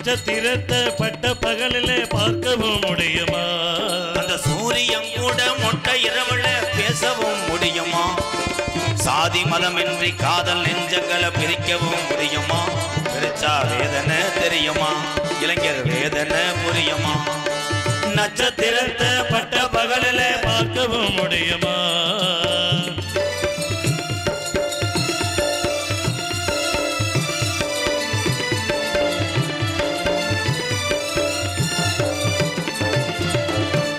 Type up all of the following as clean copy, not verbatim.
நட்சத்திரத்தை பட்ட பகலிலே பார்க்கவும் முடியுமா? அந்த சூரியன் கூட மொட்டை இரவுல பேசவும் முடியுமா? சாதி மதமின்றி காதல் நெஞ்சங்களை பிரிக்கவும் முடியுமா? பிரிச்சா வேதனை தெரியுமா? இளைஞர் வேதனை புரியுமா? நட்சத்திரத்தை பட்ட பகலிலே பார்க்கவும் முடியுமா?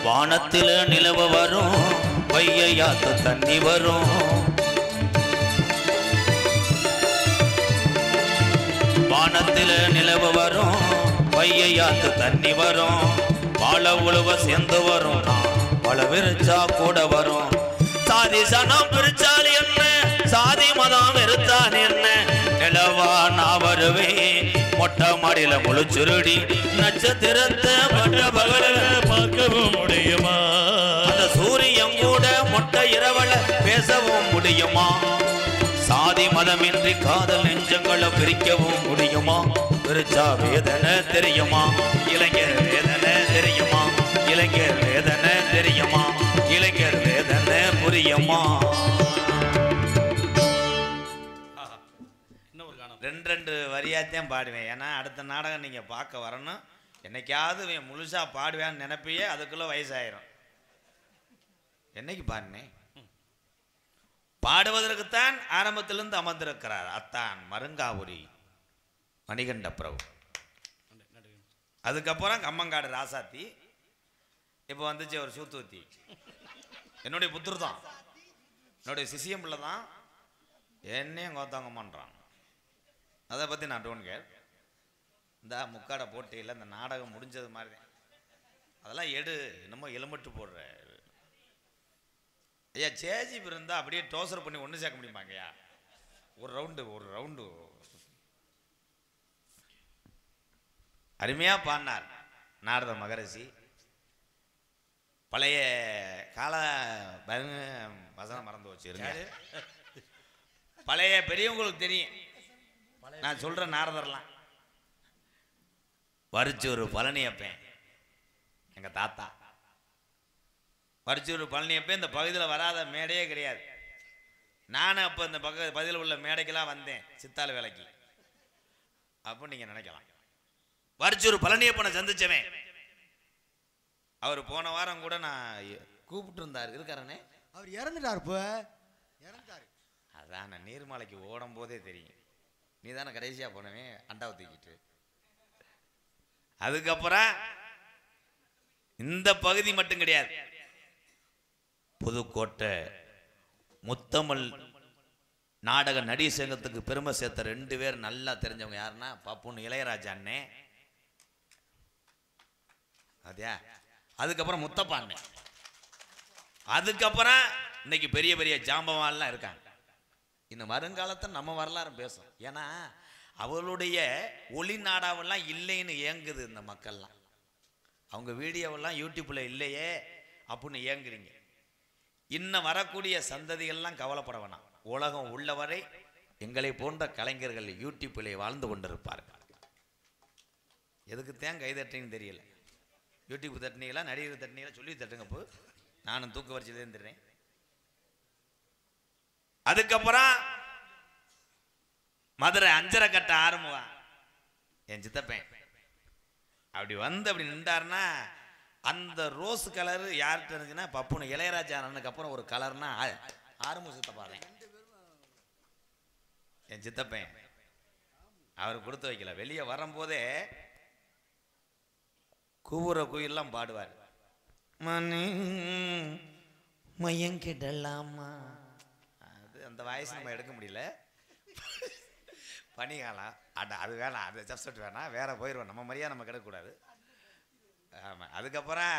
வானத்தில நிலவு வரும், வையாத்து தண்ணி வரும். வானத்தில நிலவு வரும், வையாத்து தண்ணி வரும். வாழ உழுவ சேர்ந்து வரும், பல விரிச்சா கூட வரும். சாதி சனம் பிரிச்சால் என்ன, சாதி மதம் வெறுத்தான் என்ன? நிலவா நான் வருவேன் மொட்டை மாடியில முழுச்சுருடி. நட்சத்திரத்தை பட்ட பகலில பார்க்கவும் முடியுமா? அந்த சூரியன் கூட மொட்டை இரவல பேசவும் முடியுமா? சாதி மதமின்றி காதல் நெஞ்சங்களை பிரிக்கவும் முடியுமா? பிரிச்சா வேதனை தெரியுமா? இளைஞர் வேதனை தெரியுமா? இளைஞர் வேதனை தெரியுமா? இளைஞர் வேதனை புரியுமா? ரெண்டு வரியாத்தையும் பாடுவேன். ஏன்னா அடுத்த நாடகம் நீங்க பார்க்க வரணும். என்னைக்காவது முழுசா பாடுவேன்னு நினைப்பையே அதுக்குள்ள வயசாயிரும். என்னைக்கு பாடினேன்? பாடுவதற்குத்தான் ஆரம்பத்திலிருந்து அமர்ந்திருக்கிறார் அத்தான் மருங்காபுரி மணிகண்ட பிரபு. அதுக்கப்புறம் கம்மங்காடு ராசாத்தி, இப்போ வந்துச்சு ஒரு சூத்துவத்தி. என்னுடைய புத்தர் தான், என்னுடைய சிசியம் பிள்ளை தான். என்னையும் கோத்தாங்க பண்ணுறான். அதை பற்றி நான் டோன் கேர். இந்த முக்காடை போட்டியில் இந்த நாடகம் முடிஞ்சது மாதிரி தான். அதெல்லாம் என்னமோ எலும்பட்டு போடுற ஐயா. சேஜிப் இருந்தால் அப்படியே டோசர் பண்ணி ஒன்று சேர்க்க முடியுமாங்கய்யா? ஒரு ரவுண்டு அருமையாக பாடினார் நாரத மகரிஷி. பழைய கால வசனம் மறந்து வச்சுருங்க. பழைய பெரியவங்களுக்கு தெரியும். நான் சொல்ற நாரதர்லாம் வரிச்சூர் பழனியப்பேன் எங்க தாத்தா. வரிச்சூர் பழனியப்பேன் இந்த பகுதியில் வராத மேடையே கிடையாது. நானும் அப்போ இந்த பகுதியில் உள்ள மேடைக்கெல்லாம் வந்தேன் சித்தாள் வேலைக்கு. அப்போ நீங்க நினைக்கலாம் வரிச்சூர் பழனியப்பனை சந்திச்சவன். அவர் போன வாரம் கூட நான் கூப்பிட்டு இருந்தார். இருக்காரனே, அவர் இறந்துட்டார். இப்போ இறந்துட்டாரு. அதான் நான் நீர்மலைக்கு ஓடும் போதே தெரியும். நீ தானே கடைசியா போனவே அண்டாவை தூக்கிட்டு. அதுக்கப்புறம் இந்த பகுதி மட்டும் கிடையாது, புதுக்கோட்டை முத்தமிழ் நாடக நடி சங்கத்துக்கு பெருமை சேர்த்த 2 பேர் நல்லா தெரிஞ்சவங்க. யாருன்னா பப்புன்னு இளையராஜா அண்ணே, அதே. அதுக்கப்புறம் முத்தப்பா அண்ணே. அதுக்கப்புறம் இன்னைக்கு பெரிய பெரிய ஜாம்பவான்லாம் இருக்காங்க. இந்த வருங்காலத்தை நம்ம வரலாறு பேசும். ஏன்னா அவளுடைய ஒளி நாடாவெல்லாம் இல்லைன்னு ஏங்குது இந்த மக்கள்லாம். அவங்க வீடியோவெல்லாம் யூடியூப்ல இல்லையே அப்படின்னு ஏங்குறீங்க. இன்னும் வரக்கூடிய சந்ததிகள்லாம் கவலைப்பட வேணாம். உலகம் உள்ளவரை எங்களை போன்ற கலைஞர்கள் யூடியூப்பிலே வாழ்ந்து கொண்டிருப்பார்கள். எதுக்குத்தான் கை தட்டின்னு தெரியல. யூடியூப் தட்டினீங்களா, நடிகர் தட்டினீங்களா சொல்லி தட்டுங்க. இப்போ நானும் தூக்க வரிசையிலே இருந்துடுறேன். அதுக்கப்புறம் மதுரை அஞ்சரை கட்ட ஆரம்பா என் சித்தப்பேன் அப்படி வந்து அப்படி நின்றாருன்னா அந்த ரோஸ் கலர் யார்கிட்ட இருந்துச்சுன்னா பப்புனு இளையராஜா அண்ணனுக்கு அப்புறம் ஒரு கலர்னா ஆரம்பம் சித்தப்பாரு என் சித்தப்பேன். அவர் கொடுத்து வைக்கல. வெளியே வரும்போதே கூவுற குயிலாம் பாடுவார். மணி மயங்கிடலாமா, அது அந்த வாய்ஸ் நம்ம எடுக்க முடியல. பனிகாலம் அது வேணாம், அது சப்செட் வேணாம், வேற போயிடுவோம். நம்ம மாதிரியா நம்ம கிடக்கூடாது. ஆமாம். அதுக்கப்புறம்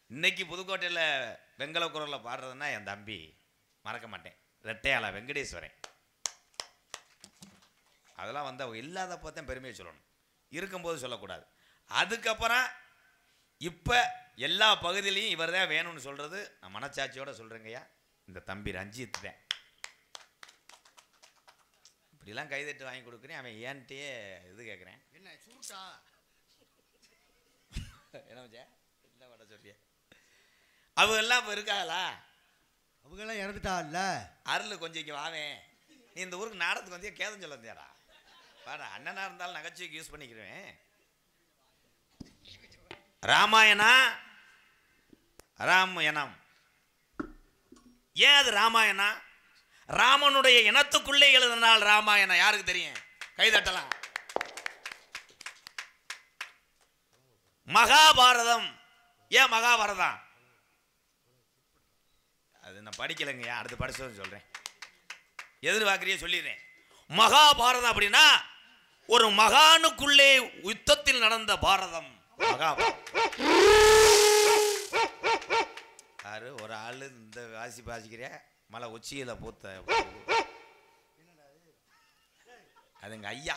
இன்னைக்கு புதுக்கோட்டையில் வெங்கல குரலில் பாடுறதுன்னா என் தம்பி மறக்க மாட்டேன், ரெட்டையாள வெங்கடேஸ்வரன். அதெல்லாம் வந்து அவங்க இல்லாதப்போ தான் பெருமையை சொல்லணும், இருக்கும்போது சொல்லக்கூடாது. அதுக்கப்புறம் இப்போ எல்லா பகுதியிலையும் இவர் தான் வேணும்னு சொல்கிறது நான் மனச்சாட்சியோட சொல்கிறேங்கய்யா. இந்த தம்பி ரஞ்சித் தான். இப்படிலாம் கைதட்டு வாங்கி கொடுக்குறேன். அவன் ஏன்ட்டே இது கேட்குறேன். என்ன சுருட்டா என்ன இல்லை வட சொல்றிய அவங்க எல்லாம் இப்போ இருக்காங்களா? அவங்கெல்லாம் இறந்துட்டாள்ல. அருள் கொஞ்சம் இங்கே வாவேன். நீ இந்த ஊருக்கு நாடகத்துக்கு வந்தியா கேதம் சொல்ல வந்தியாடா? வாடா, அண்ணனா இருந்தாலும் நகைச்சுவைக்கு யூஸ் பண்ணிக்கிறேன். ராமாயணா ராமாயணம் ஏன் அது ராமாயணா? ராமனுடைய இனத்துக்குள்ளே எழுதினால் ராமாயணம். யாருக்கு தெரியும்? கைதட்டலாம். மகாபாரதம் ஏன் மகாபாரதம்? அது நான் படிக்கலைங்க, அடுத்து படிச்சு சொல்றேன். எதிர்பார்க்குறியே சொல்லிடுறேன். மகாபாரதம் அப்படின்னா ஒரு மகானுக்குள்ளே யுத்தத்தில் நடந்த பாரதம். யாரு ஒரு ஆளு இந்த வாசிக்கிற மலை உச்சியில பூத்த அது எங்க ஐயா.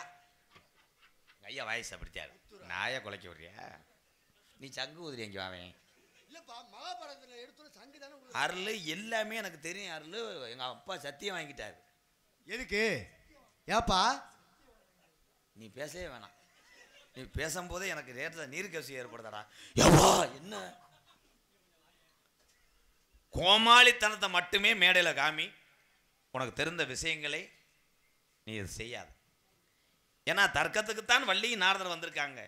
எங்க ஐயா வயசு அப்படித்தாரு. நாயா குலைக்க விடுறியா? நீ சங்கு ஊதுறி எங்க வாவேன். அருள் எல்லாமே எனக்கு தெரியும். அருள் எங்க அப்பா சத்தியம் வாங்கிட்டாரு. எதுக்கு? ஏப்பா நீ பேசவே வேணாம். நீ பேசும்போதே எனக்கு நேரத்தில் நீர் கசி ஏற்படுதாடா. எவ்வா என்ன கோமாளித்தனத்தை மட்டுமே மேடையில் காமி. உனக்கு தெரிந்த விஷயங்களை நீ இது செய்யாத. ஏன்னா தர்க்கத்துக்குத்தான் வள்ளியும் நாரதர் வந்திருக்காங்க.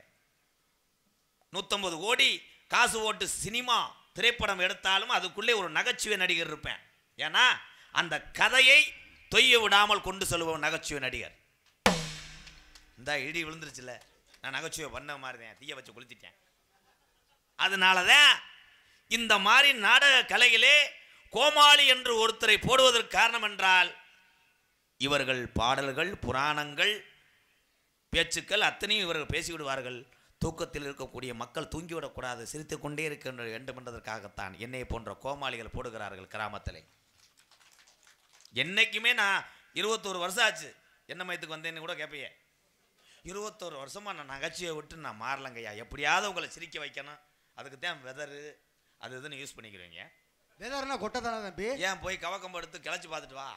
150 கோடி காசு ஓட்டு சினிமா திரைப்படம் எடுத்தாலும் அதுக்குள்ளே ஒரு நகைச்சுவை நடிகர் இருப்பேன். ஏன்னா அந்த கதையை தொய்ய விடாமல் கொண்டு செல்வோம் நகைச்சுவை நடிகர். இந்த இடி விழுந்துருச்சுல, நான் நகைச்சுவை பண்ண மாதிரிதான் தீய வச்சு கொளுத்திட்டேன். அதனாலதான் இந்த மாதிரி நாடக கலையிலே கோமாளி என்று ஒருத்தரை போடுவதற்கு காரணம் என்றால் இவர்கள் பாடல்கள் புராணங்கள் பேச்சுக்கள் அத்தனையும் இவர்கள் பேசிவிடுவார்கள். தூக்கத்தில் இருக்கக்கூடிய மக்கள் தூங்கிவிடக்கூடாது, சிரித்து கொண்டே இருக்கின்ற வேண்டும் என்பதற்காகத்தான் என்னை போன்ற கோமாளிகள் போடுகிறார்கள் கிராமத்தில். என்னைக்குமே நான் 21 வருஷம் ஆச்சு என்ன மயத்துக்கு வந்தேன்னு கூட கேட்பையே. 21 வருஷமா நான் நகைச்சுவை விட்டு நான் மாறலங்கய்யா. எப்படியாவது உங்களை சிரிக்க வைக்கணும், அதுக்கு தான் வெதரு அது இதுன்னு யூஸ் பண்ணிக்கிறீங்க. வெதர்னா கொட்டை தானே தம்பி. ஏன் போய் கவக்கம்பு எடுத்து கிளச்சி பார்த்துட்டு வா.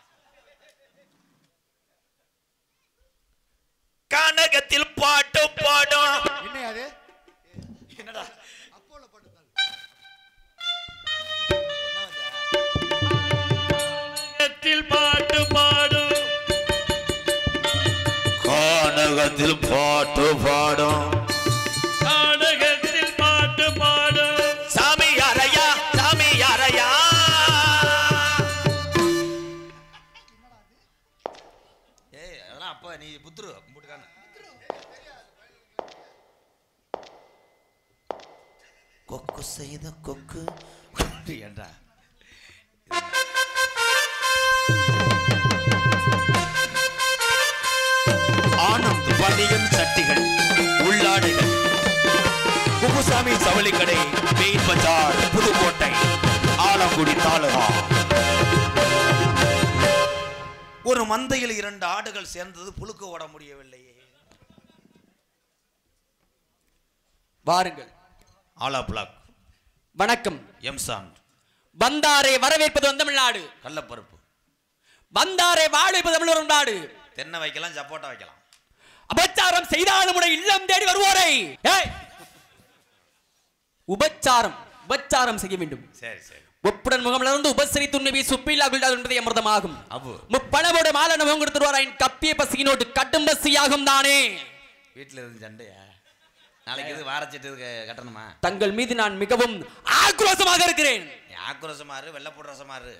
கனகத்தில் பாட்டு பாடும். என்ன அது? என்னடா அப்போல பாட்டு தான். கனகத்தில் பாட்டு பாடும். கனகத்தில் பாட்டு பாடும். நாடகத்தில் பாட்டு பாடும். சாமி யாரையா சாமி யாரையா. ஏய் அதெல்லாம் அப்ப நீ புத்துரு கும்பிட்டுக்கான கொக்கு செய்த கொக்கு என்றா ஆனந்த் வணிகன் சட்டிகள் உள்ளாடைகள் குப்புசாமி சவளி கடை மெயின் பஜார் புதுக்கோட்டை ஆலங்குடி தாலுகா. ஒரு மந்தையில் 2 ஆடுகள் சேர்ந்தது புழுக்க ஓட முடியவில்லையே. வாருங்கள். ஆலா பிளாக். வணக்கம். எம்சான். வந்தாரை வரவேற்பது தமிழ்நாடு. கள்ளப்பருப்பு. வந்தாரை வாழ்வைப்பது தமிழர் நாடு. தென்னை வைக்கலாம், சப்போட்டா வைக்கலாம். அபச்சாரம் செய்தாலும் உடைய இல்லம் தேடி வருவோரை உபச்சாரம் செய்ய வேண்டும். சரி சரி. ஒப்புடன் முகமிலிருந்து உபசரி துண்ணவி சுப்பில்லா குல்டா என்பதை அமிர்தமாகும். முப்பணவோட மாலை முகம் கொடுத்துருவாராயின் கப்பிய பசியினோடு கட்டும் பசியாகும் தானே. வீட்டில் இருந்து சண்டையா? நாளைக்கு இது வாரச்சிட்டு கட்டணுமா? தங்கள் மீது நான் மிகவும் ஆக்ரோஷமாக இருக்கிறேன். ஆக்ரோஷமாரு வெள்ளப்பூர் ரசமாரு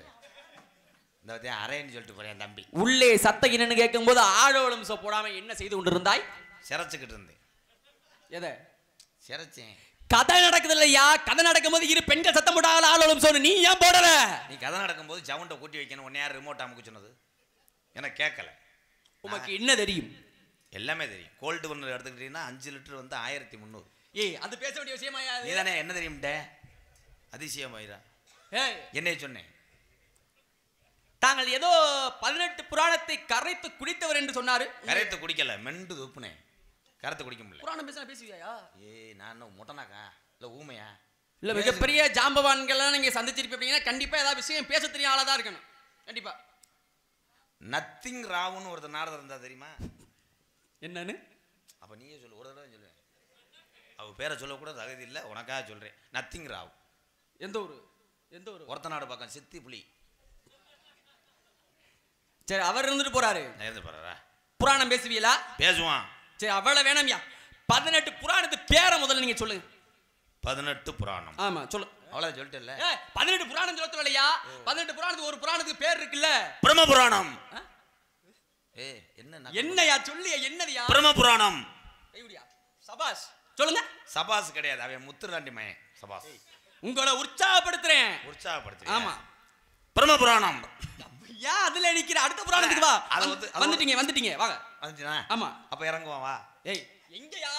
இந்த அரைன்னு சொல்லிட்டு போறேன் தம்பி. உள்ளே சத்த என்னன்னு கேட்கும் போது ஆழோளம் போடாம என்ன செய்து கொண்டிருந்தாய்? சிரைச்சுக்கிட்டு இருந்தேன். எதை சிரைச்சேன்? கதை நடக்குது இல்லையா? கதை நடக்கும் போது 2 பெண்கள் சத்தம் போட்டாங்க ஆளோளம் சொன்ன நீ ஏன் போடல? நீ கதை நடக்கும் போது சவுண்டை கூட்டி வைக்கணும். உன்னை யார் ரிமோட் அமுக்க சொன்னது? எனக்கு கேட்கல. உனக்கு என்ன தெரியும்? எல்லாமே தெரியும். கோல்டு ஒன்று எடுத்துக்கிட்டீங்கன்னா 5 லிட்டர் வந்து 1300. ஏய் அது பேச வேண்டிய விஷயமா? நீ தானே என்ன தெரியும்ட்ட அதிசயமாயிரா. என்ன சொன்னேன்? தாங்கள் ஏதோ 18 புராணத்தை கரைத்து குடித்தவர் என்று சொன்னாரு. கரைத்து குடிக்கல, மெண்டு துப்புனேன். கரைத்து குடிக்க முடியல. புராணம் பேசினா பேசுவியா? ஏய் நான் முட்டனாக்கா இல்ல ஊமையா? இல்ல மிகப்பெரிய ஜாம்பவான்கள்லாம் நீங்க சந்திச்சிருப்பீங்கன்னா கண்டிப்பா ஏதாவது விஷயம் பேச தெரியும் ஆளா தான் இருக்கணும். கண்டிப்பா. நத்திங் ராவுன்னு ஒருத்தர் நாரதர் இருந்தா தெரியுமா? என்னன்னு? அப்ப நீயே சொல்லு, ஒரு தடவை சொல்லு. அவ பேரை சொல்லக்கூட தகுதி இல்லை, உனக்காக சொல்றேன். நத்திங் ராவ். எந்த ஊரு? எந்த ஊரு? ஒருத்தநாடு பக்கம் சித்தி புலி. சரி, அவர் இருந்துட்டு போறாரு. நேர்ந்து போறாரா? புராணம் பேசுவீங்களா? பேசுவான். சரி, அவ்வளவு வேணாம்யா. 18 புராணத்து பேரை முதல்ல நீங்க சொல்லுங்க. 18 புராணம். ஆமா, சொல்லு. அவ்வளவு சொல்லிட்டேல்ல. 18 புராணம் சொல்ல சொல்லலையா? 18 புராணத்துக்கு ஒரு புராணத்துக்கு பேர் இருக்குல்ல? பிரம்ம புராணம். என்னையா சொல்லியா? என்னதுயா? பிரம்ம புராணம். ஐயா, சபாஸ். சொல்லுங்க. சபாஸ் கிடையாது, அவன் முத்துராண்டி மயன். சபாஸ். உங்களை உற்சாகப்படுத்துறேன். உற்சாகப்படுத்துறேன். ஆமா. பிரம்ம புராணம். ஏன் அதுல நிக்கிற? அடுத்த புராணத்துக்கு வா. வந்துட்டீங்க வாங்க. வந்துட்டீனா? ஆமா. அப்ப இறங்குவா வா. ஏய், எங்கயா?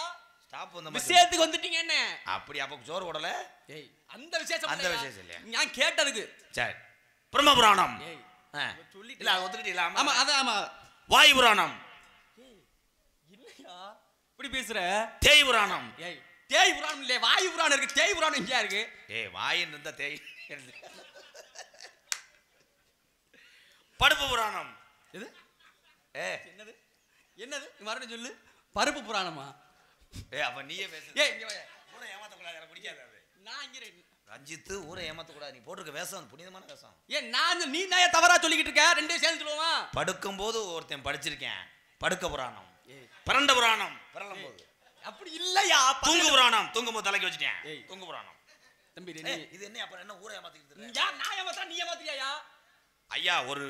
ஸ்டாப் வந்த மாதிரி. விஷயத்துக்கு வந்துட்டீங்க என்ன? அப்படி அப்ப சோறு ஓடல. ஏய், அந்த விசேஷம் அந்த விசேஷம் இல்லையா? நான் கேட்டதுக்கு. சரி. பிரம்ம புராணம். ஏய், சொல்லிட்டு இல்ல ஒத்துக்கிட்டீங்களா? ஆமா, அதான் ஆமா. வாயு புராணம். என்னையா இப்படி பேசுற? தேய் புராணம். ஏய், தேய் புராணம் இல்ல, வாயு புராணம் இருக்கு. தேய் புராணம் எங்கயா இருக்கு? ஏய், வாயின் இருந்தா தேய். பருப்பு புராணம். எது? என்னது? என்னது? மறுபடியும் சொல்லு. பருப்பு புராணமா? அப்ப நீயே பேசு. ஏய், இங்க வா. ஊரை ஏமாத்த கூடாது, எனக்கு பிடிக்காது அது. நான் இங்க ரஞ்சித், ஊரை ஏமாத்த கூடாது. நீ போட்டுருக்க வேஷம் புனிதமான வேஷம். ஏன் நான் நீ தான் தவறா சொல்லிக்கிட்டு இருக்க? ரெண்டே சேர்ந்து சொல்லுவா. படுக்கும் போது ஒருத்தன் படிச்சிருக்கேன். படுக்க புராணம். பிறண்ட புராணம். பிறக்கும் போது அப்படி இல்லையா? தூங்கு புராணம். தூங்கும் போது தலைக்கு வச்சிட்டேன். ஏய், தூங்கு புராணம். தம்பி, இது என்ன அப்புறம் என்ன ஊரை ஏமாத்திக்கிட்டு இருக்க? யா, நான் ஏமாத்தா நீ ஏமாத்தியாயா? ஐயா, ஒரு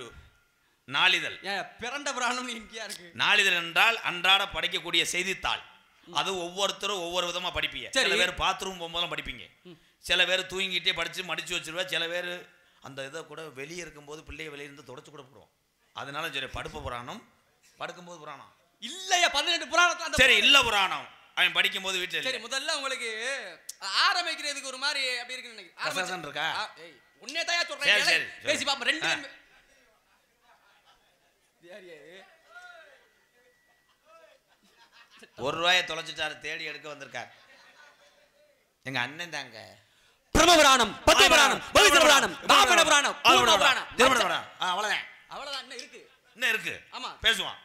நாளிதழ். பிறண்ட புராணம் எங்கயா இருக்கு? நாளிதழ் என்றால் அன்றாட படிக்கக்கூடிய செய்தித்தாள். அது ஒவ்வொருத்தரும் ஒவ்வொரு விதமா படிப்பீங்க. சில பேர் பாத்ரூம் போகும்போதெல்லாம் படிப்பீங்க. சில பேர் தூங்கிட்டே படிச்சு மடிச்சு வச்சிருவா. சில பேர் அந்த இதை கூட வெளியே இருக்கும்போது பிள்ளைய வெளியே இருந்து தொடச்சு கூட போடுவோம். அதனால சரி, படுப்பு புராணம். படுக்கும்போது புராணம் இல்லையா? 18 புராணத்துல சரி, இல்ல புராணம் அவன் படிக்கும் போது வீட்டுல. சரி, முதல்ல உங்களுக்கு ஆரம்பிக்கிறதுக்கு ஒரு மாதிரி அப்படி இருக்கு நினைக்கிறேன். இருக்கா? உன்னே தாயா சொல்றேன். பேசி பாப்போம். ரெண்டு ₹1 தொலைச்சிட்டாரு, தேடி எடுக்க வந்திருக்கார். எங்க அண்ணன் தாங்க. பிரம்ம புராணம், பத்ம புராணம், பவித்ர புராணம், பாபன புராணம், பூர்ண புராணம், திருமண புராணம். அவ்வளவுதான். அவ்வளவுதான். இன்னும் இருக்கு. இன்னும் இருக்கு. ஆமா, பேசுவான்.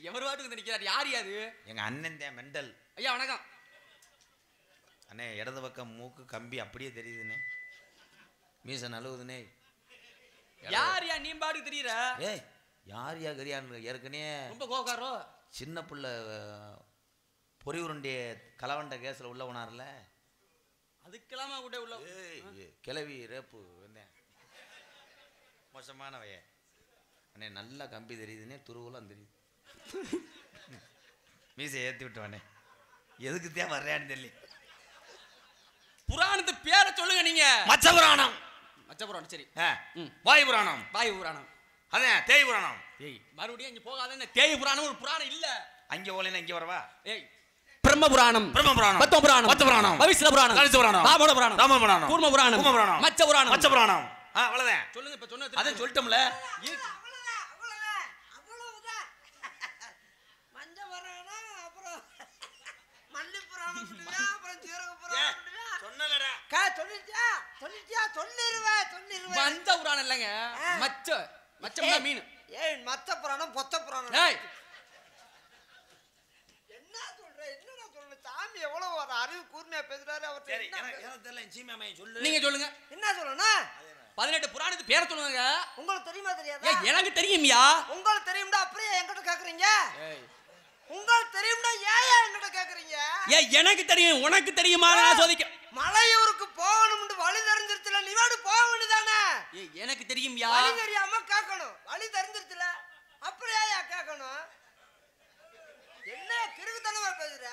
எவர் வாட்டுக்கு வந்து நிக்கிறார்? யார் யாது? எங்க அண்ணன் தான், மெண்டல். ஐயா வணக்கம். அண்ணே, இடது பக்கம் மூக்கு கம்பி அப்படியே தெரியுதுண்ணே. மீச நழுவுதுண்ணே. யார் யா? நீ பாட்டுக்கு தெரியற? ஏய், யார் யா கரியான்னு ஏற்கனவே ரொம்ப கோகாரோ. சின்ன புள்ள பொறி உருண்டிய கலவண்ட கேஸ்ல உள்ள போனார்ல, அதுக்கெல்லாமா கூட உள்ள கிளவி ரேப்பு வந்தேன். மோசமான வய. அண்ணே, நல்லா கம்பி தெரியுதுன்னே, துருவெல்லாம் தெரியுது. மீசை ஏற்றி விட்டுவானே, எதுக்கு தான் வர்றேன்னு தெரியல. புராணத்து பேரை சொல்லுங்க நீங்க. மச்ச புராணம். மச்ச புராணம். சரி. வாயு புராணம். வாயு புராணம். அதான் தேய் புராணம். ஏய், மறுபடியும் இங்க போகாத. தேய் புராணம் ஒரு புராணம் இல்ல. அங்கே ஓலைனா இங்கே வரவா? ஏய், பிரம்ம புராணம், பிரம்ம புராணம், பத்ம புராணம், பத்ம புராணம், பவிஷ்ண புராணம், கலிச புராணம், பாபன புராணம், ராம புராணம், பூர்ண புராணம், பூர்ண புராணம், மச்ச புராணம், மச்ச புராணம். அவ்வளவுதான். சொல்லுங்க. இப்ப சொன்னது அதை சொல்லிட்டோம்ல. மஞ்ச புராணம் இல்லங்க, மச்ச. மச்சம்னா மீன். ஏய், மத்த புராணம், பொத்த புராணம். ஏய், என்ன சொல்ற? என்னடா சொல்ற? சாமி எவ்வளவு ஒரு அறிவு கூர்மையா பேசுறாரு அவர். சரி, எனக்கு தெரியல. சீமாமே சொல்லு. நீங்க சொல்லுங்க. என்ன சொல்லணும்? 18 புராணத்து பேரை சொல்லுங்க. உங்களுக்கு தெரியுமா தெரியாதா? ஏய், எனக்கு தெரியும்யா. உங்களுக்கு தெரியும்டா, அப்படியே என்கிட்ட கேக்குறீங்க? ஏய், உங்களுக்கு தெரியும்டா, ஏன் என்கிட்ட கேக்குறீங்க? ஏய், எனக்கு தெரியும், உனக்கு தெரியுமா? நான் சோதிக்க. மலையூருக்கு போகணும்னு வழி தெரிஞ்சிருச்சுல, நீ வாடு போக வேண்டியதானே? ஏய், எனக்கு தெரியும்யா. வழி தெரியாம கேட்கணும். வழி தெரிஞ்சிருச்சுல, அப்படியே கேட்கணும். என்ன கிறுக்குத்தனமா பேசுற?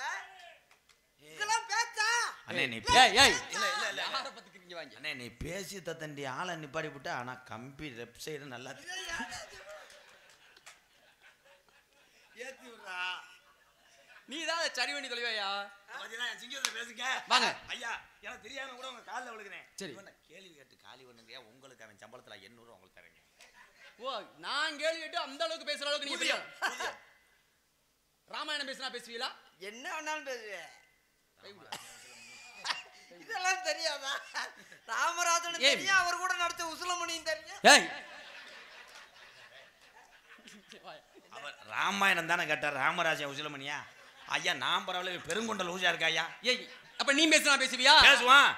இதெல்லாம் பேச்சா? அண்ணே, நீ ஏய் ஏய், இல்ல இல்ல இல்ல, யாரை பத்திக்கிறீங்க? வாங்க. அண்ணே, நீ பேசி தண்டி ஆளை நிப்பாடி விட்டு. ஆனா கம்பி லெஃப்ட் சைடு நல்லா ஏத்தி விடுறா. நீ தான் சரி பண்ணி தொலைவையா. பேசுங்க வாங்க. ஐயா, எனக்கு தெரியாம கூட உங்க காலில் விழுகிறேன். சரி, கேள்வி கேட்டு காலி பண்ணுங்க. உங்களுக்கு அவன் சம்பளத்துல 800 உங்களுக்கு தரேங்க. ஓ, நான் கேள்வி கேட்டு அந்த அளவுக்கு பேசுற அளவுக்கு நீங்க பெரிய ராமாயணம் பேசினா பேசுவீங்களா? என்ன வேணாலும் பேசுவேன். இதெல்லாம் தெரியாதா? ராமராஜன் தெரியும், அவர் கூட நடிச்ச உசுலமணியும் தெரியும். ஏய், அவர் ராமாயணம் தானே கேட்டார். ராமராஜன் உசிலமணியா? ஐயா நான் பரவாயில்ல பெருங்கொண்ட லூசா இருக்கா ஐயா. ஏய் அப்ப நீ பேசுனா பேசுவியா? பேசுவான்.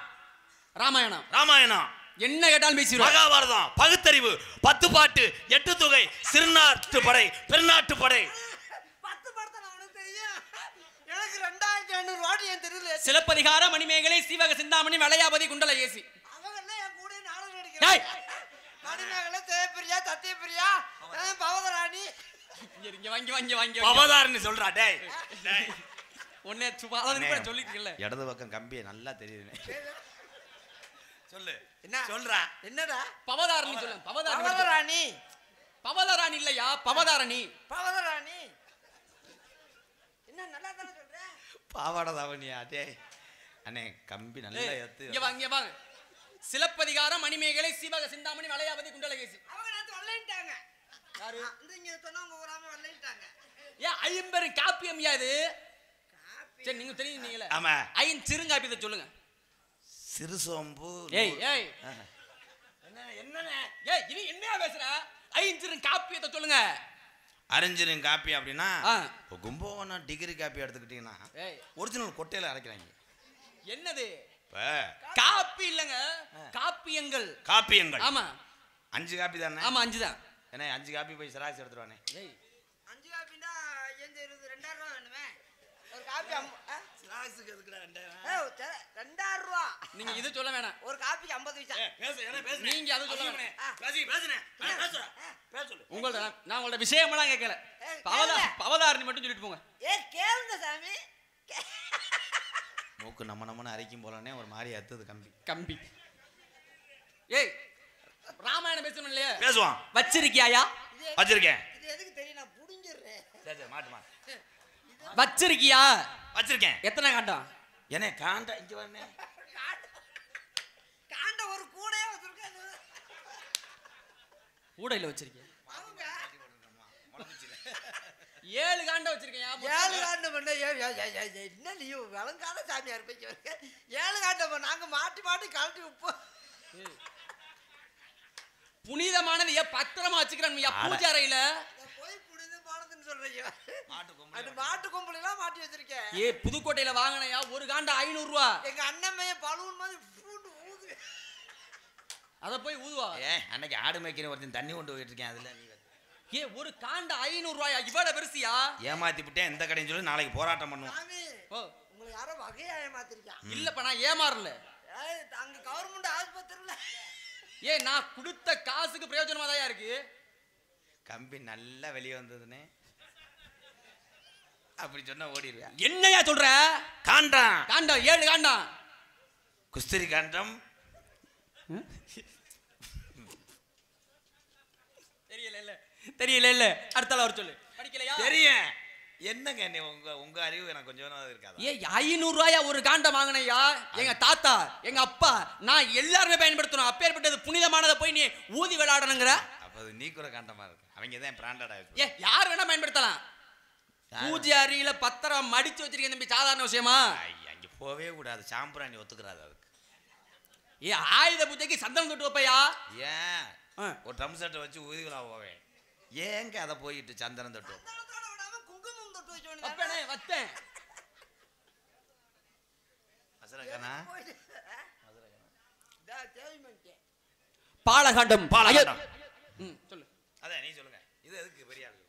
ராமாயணம் ராமாயணம் என்ன கேட்டாலும் பேசிடுவா. மகாபாரதம் பகுத்தறிவு 10 பாட்டு 8 தொகை சிறுநாட்டு படை பெருநாட்டு படை 10 படத்தை அவனுக்கு தெரியும். எனக்கு 2500 வாட்டி என் தெருவில் சிலப்பதிகார மணிமேகலை சீவக சிந்தாமணி வளையாபதி குண்டல ஏசி அவங்கெல்லாம் என் கூட நாடகம் நடிக்கிறாங்க. மணிமேகலை தேப்பிரியா சத்தியபிரியா பவதராணி இங்க வாங்கி பவதாரன்னு சொல்றா. டேய் டேய் ஒண்ணே சுபாலன்னு கூட சொல்லிக்கல. இடது பக்கம் கம்பியை நல்லா தெரியுதுனே. சொல்லு என்ன சொல்றா. என்னடா பவதாரணி சொல்லு. பவதராணி பவதாரணி இல்லையா பவதாரணி. பவதராணி என்ன நல்லா தானே சொல்ற. பாவாடை தாவணியா. டேய் அண்ணே கம்பி நல்லா ஏத்து. இங்க வாங்க சிலப்பதிகார மணிமேகலை சீவக சிந்தாமணி வளையாபதி குண்டல ஏசி. அவங்க நேத்து வல்லைட்டாங்க. யாரு? இந்த இங்க சொன்னவங்க ஊராம வல்லைட்டாங்க. ஏன் ஐம்பெரும் காப்பியம் யா இது? சரி நீங்க தெரியுங்களே. ஆமா ஐஞ்சிறுங்காப்பியத்தை சொல்லுங்க. சிறு சோம்பு. ஏய் என்னண்ணே ஏய் இது என்னையா பேசுற? ஐஞ்சிறும் காப்பியத்தை சொல்லுங்க. அரஞ்சரின் காப்பி அப்படின்னா ஆ. இப்போ கும்பகோணம் டிகிரி காப்பி எடுத்துக்கிட்டீங்கன்னா ஏய் ஒரிஜினல் கொட்டையில அரைக்கிறாங்க. என்னது? இப்போ காப்பி இல்லங்க காப்பியங்கள். காப்பியங்கள். ஆமா 5 காப்பி தானே? ஆமா 5 தான். ஏன்னா 5 காப்பி போய் சராசி எடுத்துருவானே. ஏய் 5 காப்பினா எந்த 2000 ரூபாய் வேணுமே. ஒரு காப்பி சராசிக்கு எதுக்குடா 2000? 2000 ரூபாய். நீங்க இது சொல்ல வேணாம். ஒரு காப்பிக்கு 50 பைசா. நீங்க அது சொல்ல வேணாம். பேசு. உங்கள்ட்ட நான் உங்கள்ட்ட விஷயமெல்லாம் கேட்கல. ஏய், பவதாரணி மட்டும் சொல்லிட்டு போங்க. கேளுங்க சாமி. மூக்கு நம்மன்னு அரைக்கும் போலனே ஒரு மாதிரி அத்துது கம்பி. ஏய் ராமாயணம் பேசணும் இல்லையா? பேசுவான். வச்சிருக்கியாயா? வச்சிருக்கேன். இது எதுக்கு தெரியும் நான் புடிஞ்சிடுறேன். சரி மாட்டுமா. வச்சிருக்கியா? வச்சிருக்கேன். எத்தனை காண்டம்? என்ன காண்டா இங்க வரனே. காண்ட ஒரு கூடையே வச்சிருக்காது. கூடையில வச்சிருக்கியா? அவங்க 7 காண்டம் வச்சிருக்கியா? 7 காண்டம் பண்ண என்ன நீ விளங்காத சாமியா இருப்பீங்க. 7 காண்டம் நாங்க மாட்டி கழட்டி உப்போம். புனிதமானது பத்திரமா வச்சுக்கிறேன் பூஜை அறையில. போய் புனிதமானதுன்னு சொல்றீங்க. அது மாட்டு கொம்புலாம் மாட்டி வச்சிருக்கேன். ஏ புதுக்கோட்டையில வாங்கினையா ஒரு காண்டம் 500 ரூபா. எங்க அண்ணமைய பலூன் மாதிரி பூண்டு ஊது. அத போய் ஊதுவா. அன்னைக்கு ஆடு மேய்க்கிற ஒருத்தன் தண்ணி கொண்டு போயிட்டு இருக்கேன். அதுல நீ ஏ ஒரு காண்டம் 500 ரூபாயா? இவ்வளவு பெருசியா? ஏமாத்தி விட்டேன். எந்த கடைன்னு சொல்லி நாளைக்கு போராட்டம் பண்ணுவோம். சாமி ஓ உங்களை யாரோ வகையா ஏமாத்திருக்கான். இல்லப்பா நான் ஏமாறல. அங்க கவர்மெண்ட் ஆஸ்பத்திரியில ஏ நான் கொடுத்த காசுக்கு பிரயோஜனமா தான் இருக்கு. கம்பி நல்லா வெளியே வந்ததுன்னு அப்படி சொன்னா ஓடிடுவேன். என்னையா சொல்ற? காண்டம் 7 காண்டம். குஸ்திரி காண்டம். தெரியல இல்ல அடுத்தால வர சொல்லு. படிக்கலையா? தெரியும். என்னங்க நீ உங்க அறிவு எனக்கு கொஞ்சம் இருக்காது. ஏ 500 ரூபாயா ஒரு காண்டம் வாங்கினையா? எங்க தாத்தா எங்க அப்பா நான் எல்லாருமே பயன்படுத்தணும். அப்பேற்பட்டது புனிதமானதை போய் நீ ஊதி விளையாடணுங்கிற. அப்ப அது நீ கூட காண்டமா இருக்கு. அவங்க தான் பிராண்டடா இருக்கு. ஏ யார் வேணா பயன்படுத்தலாம். பூஜை அறையில பத்திரம் மடிச்சு வச்சிருக்கேன் தம்பி. சாதாரண விஷயமா? அங்க போவே கூடாது. சாம்பிராணி ஒத்துக்கிறாது அதுக்கு. ஏ ஆயுத பூஜைக்கு சந்தனம் தொட்டு வைப்பையா? ஏன் ஒரு ட்ரம் செட்டை வச்சு ஊதிகளா போவேன். ஏங்க அதை போயிட்டு சந்தனம் தொட்டு விடாம குங்குமம் தொட்டு வச்சு அப்பனே வத்தேன். அசரகனா பாலகாண்டம். பாலகாண்டம். சொல்லு. அதான் நீ சொல்லுங்க. இது எதுக்கு பெரிய ஆளு?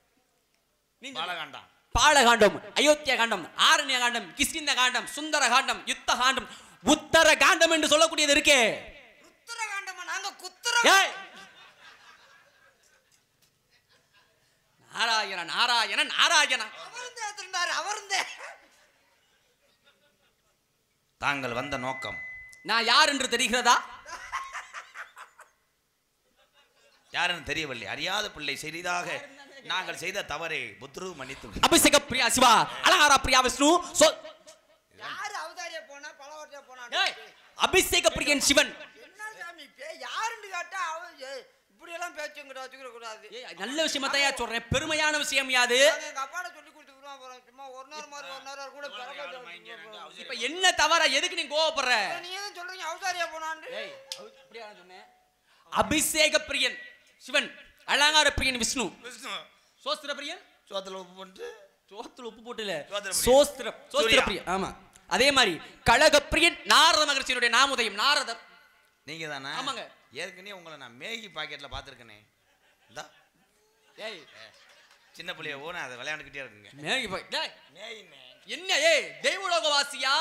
நீ பாலகாண்டம். பாலகாண்டம் அயோத்தியா காண்டம் ஆரண்ய காண்டம் கிஷ்கிந்த காண்டம் சுந்தர காண்டம் யுத்த காண்டம் உத்தர காண்டம் என்று சொல்லக்கூடியது இருக்கே. உத்தர காண்டமா? நாங்க குத்தர. ஏய் நாராயண நாராயண நாராயண. அவர்ந்தே திருந்தாரு அவர்ந்தே. தாங்கள் வந்த நோக்கம் நான் யார் என்று தெரிகிறதா? யாருன்னு தெரியவில்லை. அறியாத பிள்ளை சிறிதாக நாங்கள் செய்த தவறை புத்ரு மன்னித்து. அபிஷேக பிரியா சிவா அலங்கார பிரியா விஷ்ணு. யாரு அவதாரியா போனா பலவற்றியா போனா? அபிஷேக பிரியன் சிவன். என்ன சாமி யாருன்னு கேட்டா இப்படி எல்லாம் பேச்சுங்கிட்ட வச்சுக்கிற கூடாது. நல்ல விஷயமா தான் சொல்றேன். பெருமையான விஷயம் யாது? எங்க அப்பாட சொல்லி கொடுத்துருவோம். அப்புறம் சும்மா ஒரு நேரம் மாதிரி ஒரு நேரம் கூட இப்ப என்ன தவற? எதுக்கு நீ கோவப்படுற? நீங்க தான் சொல்றீங்க அவதாரியா போனான்னு. அபிஷேக பிரியன் சிவன் அலங்கார பிரியன் விஷ்ணு விஷ்ணு சோஸ்திர பிரியன் சோத்துல உப்பு பண்ணிட்டு சோத்துல உப்பு போட்டுல சோத்திரப்பிரியன். சோஸ்திரப்பிரியன். ஆமா அதே மாதிரி கழகப்பிரியன் நாரத மகர்ஷியினுடைய நாமுதயம் நாரதர். நீங்க தானா? ஆமாங்க. ஏற்கனவே உங்களை நான் மேகி பாக்கெட்ல பாத்துருக்கேனே. இந்தா ஏய் சின்ன பிள்ளைய ஓன அதை விளையாண்டுக்கிட்டே இருக்குங்க. மேகி பாய் டேய் மேகினே என்ன ஏய் தெய்வலோகவாசியா?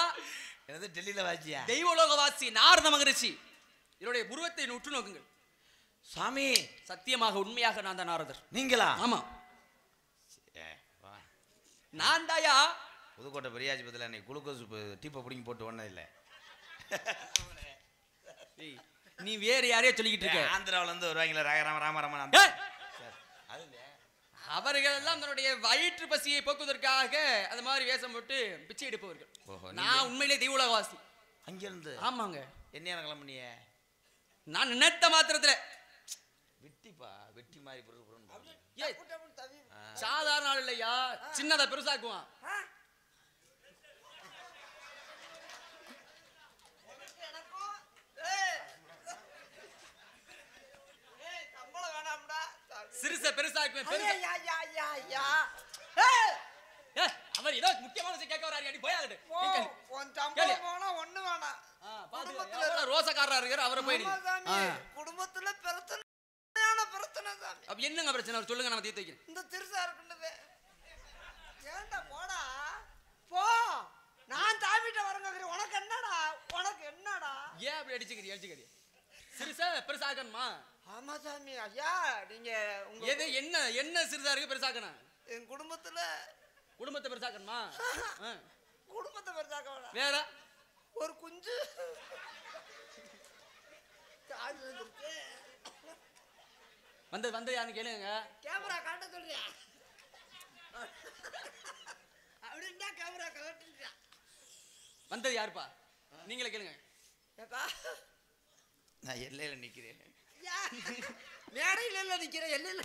என்னது டெல்லியில வாச்சியா? தெய்வலோகவாசி நாரத மகரிஷி இவருடைய உருவத்தை உற்று நோக்குங்கள். சாமி சத்தியமாக உண்மையாக நான் தான் நாரதர். நீங்களா? ஆமா நான் தாயா. புதுக்கோட்டை பெரியாஜிபத்தில் அன்னைக்கு குளுக்கோஸ் டீப்பை பிடிங்கி போட்டு ஒன்றும் இல்லை. நீ வேற யாரையோ சொல்லிக்கிட்டு இருக்க. ஆந்திராவில இருந்து வருவாங்களா ராம ராமராமன் அவர்கள் எல்லாம் தன்னுடைய வயிற்று பசியை போக்குவதற்காக அது மாதிரி வேஷம் போட்டு பிச்சை எடுப்பவர்கள். நான் உண்மையிலே தெய்வலோகவாசி. அங்கிருந்து? ஆமாங்க. என்ன கிளம்புனிய? நான் நினைத்த மாத்திரத்துல வெட்டிப்பா வெட்டி மாதிரி சாதாரண ஆள் இல்லையா, சின்னதா பெருசாக்குவான். சிறுச பெருசாக்குவேன். அவர் ஏதோ முக்கியமான விஷயம் கேட்க வராரு. அடி போயாடு ரோசக்காரரா இருக்காரு அவரை போயிடு. குடும்பத்துல பிரச்சனையான பிரச்சனை சாமி. அப்ப என்னங்க பிரச்சனை சொல்லுங்க, நம்ம தீர்த்து வைக்கிறேன். இந்த திருசா இருக்குண்டவே ஏன்டா போடா போ. நான் தாமிட்ட வரங்க. உனக்கு என்னடா உனக்கு என்னடா? ஏன் அப்படி அடிச்சுக்கிறீ? சிறுசா பெருசாக்கணுமா? ஆமா சாமி. ஐயா நீங்க எது என்ன சிறுசா இருக்கு பெருசாக்கணும்? என் குடும்பத்தை பெருசாக்கணுமா? குடும்பத்தை பெருசாக்க வேற ஒரு குஞ்சு வந்து யாருன்னு கேளுங்க. கேமரா காட்ட சொல்றியா? அப்படின்னா கேமரா கலட்டியா? வந்தது யாருப்பா? நீங்களே கேளுங்க. ஏப்பா நான் எல்லையில நிக்கிறேன். மேடையில நிக்கிறேன். எல்லையில